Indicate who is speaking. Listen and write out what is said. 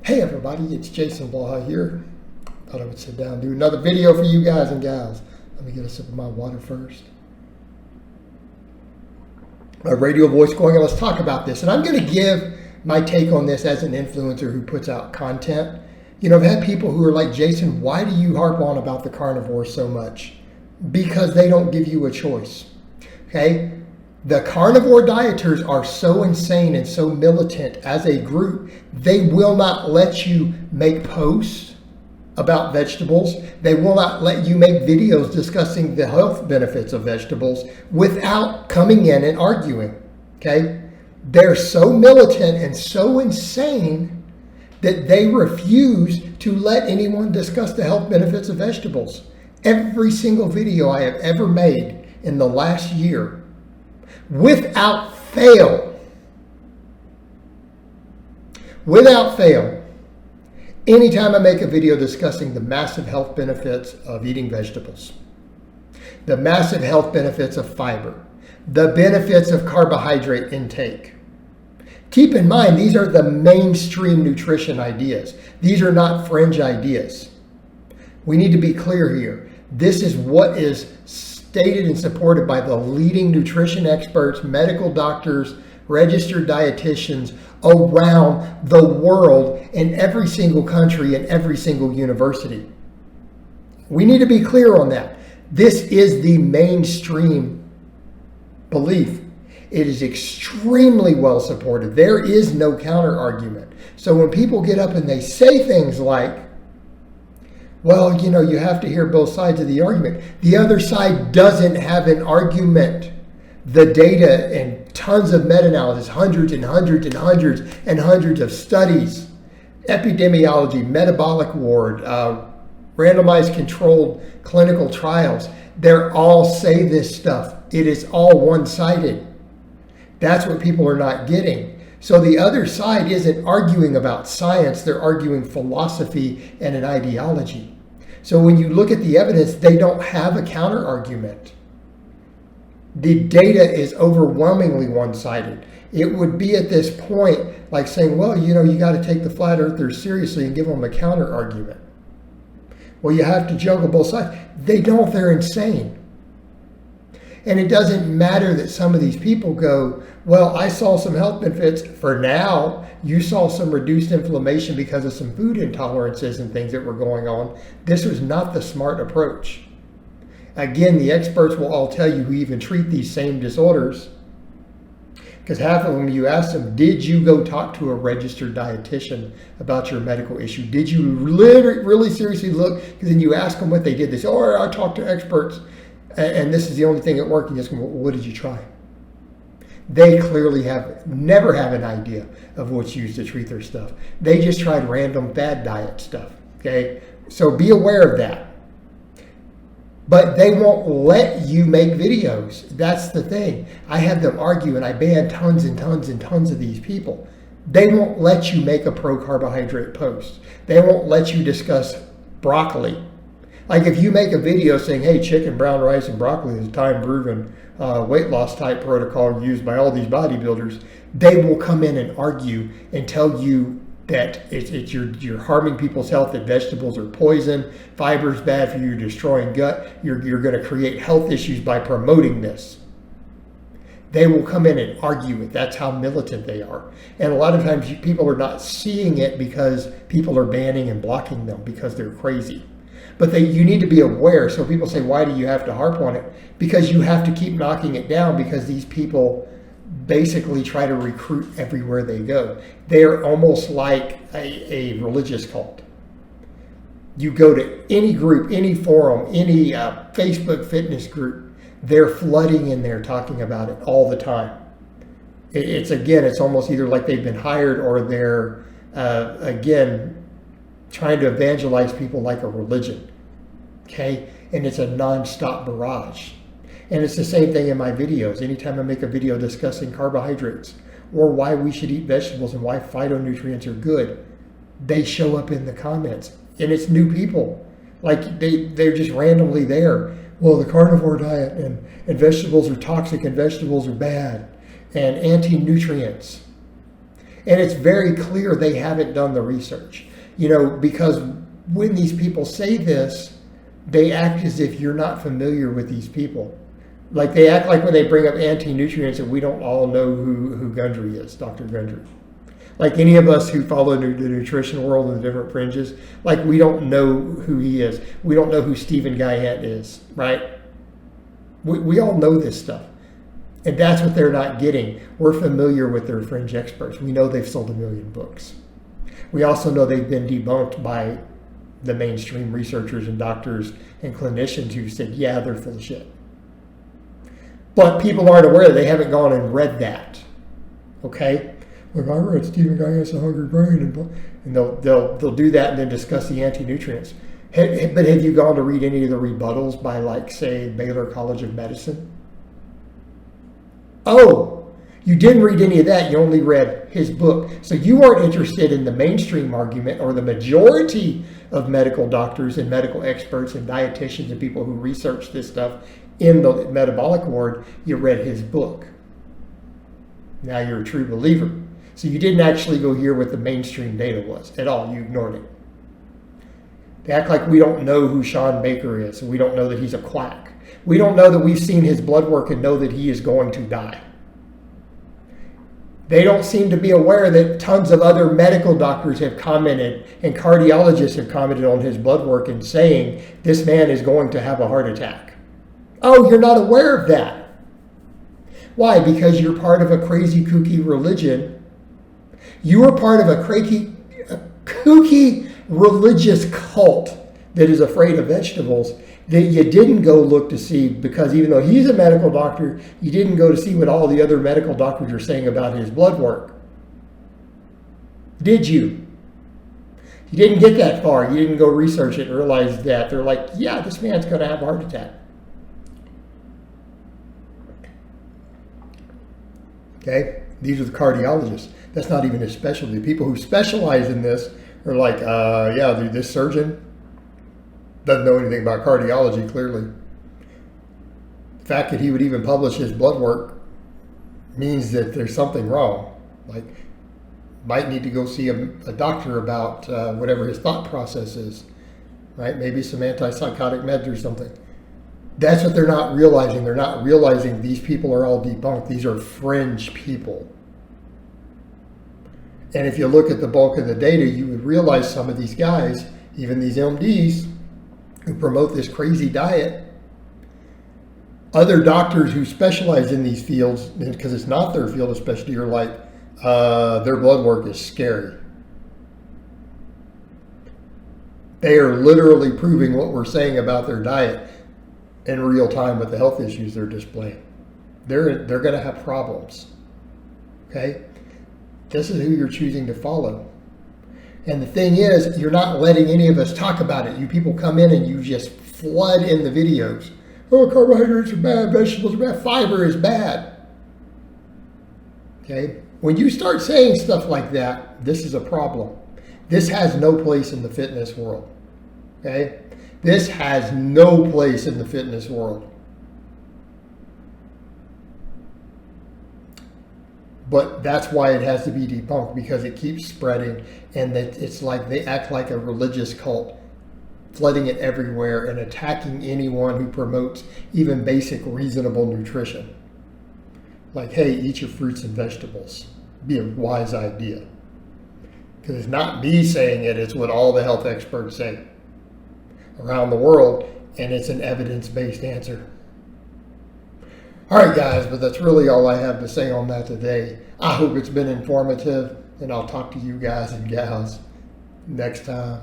Speaker 1: Hey everybody, it's Jason Blaha here. Thought I would sit down and do another video for you guys and gals. Let me get a sip of my water first. My radio voice going, and let's talk about this. And I'm going to give my take on this as an influencer who puts out content. You know, I've had people who are like, Jason, why do you harp on about the carnivore so much? Because they don't give you a choice. Okay? The carnivore dieters are so insane and so militant as a group, they will not let you make posts about vegetables. They will not let you make videos discussing the health benefits of vegetables without coming in and arguing. Okay? They're so militant and so insane that they refuse to let anyone discuss the health benefits of vegetables. Every single video I have ever made in the last year, without fail, anytime I make a video discussing the massive health benefits of eating vegetables, the massive health benefits of fiber, the benefits of carbohydrate intake. Keep in mind, these are the mainstream nutrition ideas. These are not fringe ideas. We need to be clear here. This is what is stated and supported by the leading nutrition experts, medical doctors, registered dietitians around the world in every single country and every single university. We need to be clear on that. This is the mainstream belief. It is extremely well supported. There is no counter argument. So when people get up and they say things like, well, you know, you have to hear both sides of the argument. The other side doesn't have an argument. The data and tons of meta-analysis, hundreds and hundreds and hundreds and hundreds of studies, epidemiology, metabolic ward, randomized controlled clinical trials, they all say this stuff. It is all one-sided. That's what people are not getting. So the other side isn't arguing about science, they're arguing philosophy and an ideology. So when you look at the evidence, they don't have a counter argument. The data is overwhelmingly one-sided. It would be at this point like saying, well, you know, you got to take the flat earthers seriously and give them a counter argument. Well, you have to juggle both sides. They don't, they're insane. And it doesn't matter that some of these people go, well, I saw some health benefits. For now, you saw some reduced inflammation because of some food intolerances and things that were going on. This was not the smart approach. Again, the experts will all tell you who even treat these same disorders. Because half of them, you ask them, did you go talk to a registered dietitian about your medical issue? Did you really seriously look? Because then you ask them what they did. They say, oh, I talked to experts, and this is the only thing that worked. And you ask them, well, what did you try? They clearly never have an idea of what's used to treat their stuff. They just tried random fad diet stuff, okay? So be aware of that. But they won't let you make videos. That's the thing. I had them argue, and I banned tons and tons and tons of these people. They won't let you make a pro-carbohydrate post. They won't let you discuss broccoli. Like if you make a video saying, hey, chicken, brown rice, and broccoli is a time-proven weight loss type protocol used by all these bodybuilders, they will come in and argue and tell you that you're harming people's health, that vegetables are poison, fiber is bad for you, you're destroying gut, you're going to create health issues by promoting this. They will come in and argue it. That's how militant they are. And a lot of times people are not seeing it because people are banning and blocking them because they're crazy. But you need to be aware. So people say, why do you have to harp on it? Because you have to keep knocking it down, because these people basically try to recruit everywhere they go. They're almost like a religious cult. You go to any group, any forum, any Facebook fitness group, they're flooding in there talking about it all the time. It's almost either like they've been hired or they're, again, trying to evangelize people like a religion, okay? And it's a non-stop barrage. And it's the same thing in my videos. Anytime I make a video discussing carbohydrates or why we should eat vegetables and why phytonutrients are good, they show up in the comments. And it's new people. Like they're just randomly there. Well, the carnivore diet and vegetables are toxic and vegetables are bad and anti-nutrients. And it's very clear they haven't done the research, because when these people say this, they act as if you're not familiar with these people. Like they act like when they bring up anti-nutrients and we don't all know who Gundry is, Dr. Gundry. Like any of us who follow the nutrition world and the different fringes, like we don't know who he is. We don't know who Stephen Guyette is, right? We all know this stuff. And that's what they're not getting. We're familiar with their fringe experts. We know they've sold 1 million books. We also know they've been debunked by the mainstream researchers and doctors and clinicians who said, yeah, they're full of shit. But people aren't aware. They haven't gone and read that. Okay? Like, I read Stephen Guyette's A Hungry Brain, and they'll do that and then discuss the anti-nutrients. But have you gone to read any of the rebuttals by, like, say, Baylor College of Medicine? Oh, you didn't read any of that. You only read his book. So you weren't interested in the mainstream argument or the majority of medical doctors and medical experts and dietitians and people who research this stuff in the metabolic ward. You read his book. Now you're a true believer. So you didn't actually go hear what the mainstream data was at all. You ignored it. They act like we don't know who Sean Baker is, and we don't know that he's a quack. We don't know that we've seen his blood work and know that he is going to die. They don't seem to be aware that tons of other medical doctors have commented and cardiologists have commented on his blood work and saying this man is going to have a heart attack. Oh, you're not aware of that. Why? Because you're part of a crazy, kooky religion. You are part of a kooky religious cult that is afraid of vegetables that you didn't go look to see, because even though he's a medical doctor, you didn't go to see what all the other medical doctors are saying about his blood work. Did you? You didn't get that far. You didn't go research it and realize that they're like, yeah, this man's going to have a heart attack. Okay? These are the cardiologists. That's not even his specialty. People who specialize in this are like, yeah, this surgeon doesn't know anything about cardiology, clearly. The fact that he would even publish his blood work means that there's something wrong. Like, might need to go see a doctor about whatever his thought process is, right? Maybe some antipsychotic meds or something. That's what they're not realizing. They're not realizing these people are all debunked. These are fringe people. And if you look at the bulk of the data, you would realize some of these guys, even these MDs, who promote this crazy diet, other doctors who specialize in these fields, because it's not their field of specialty, are like, their blood work is scary. They are literally proving what we're saying about their diet in real time with the health issues they're displaying. They're going to have problems. Okay? This is who you're choosing to follow. And the thing is, you're not letting any of us talk about it. You people come in and you just flood in the videos. Oh, carbohydrates are bad, vegetables are bad, fiber is bad. Okay? When you start saying stuff like that, this is a problem. This has no place in the fitness world. Okay? This has no place in the fitness world. But that's why it has to be debunked, because it keeps spreading, and that it's like they act like a religious cult, flooding it everywhere and attacking anyone who promotes even basic reasonable nutrition. Like, hey, eat your fruits and vegetables. Be a wise idea. Because it's not me saying it, it's what all the health experts say around the world, and it's an evidence-based answer. All right, guys, but that's really all I have to say on that today. I hope it's been informative, and I'll talk to you guys and gals next time.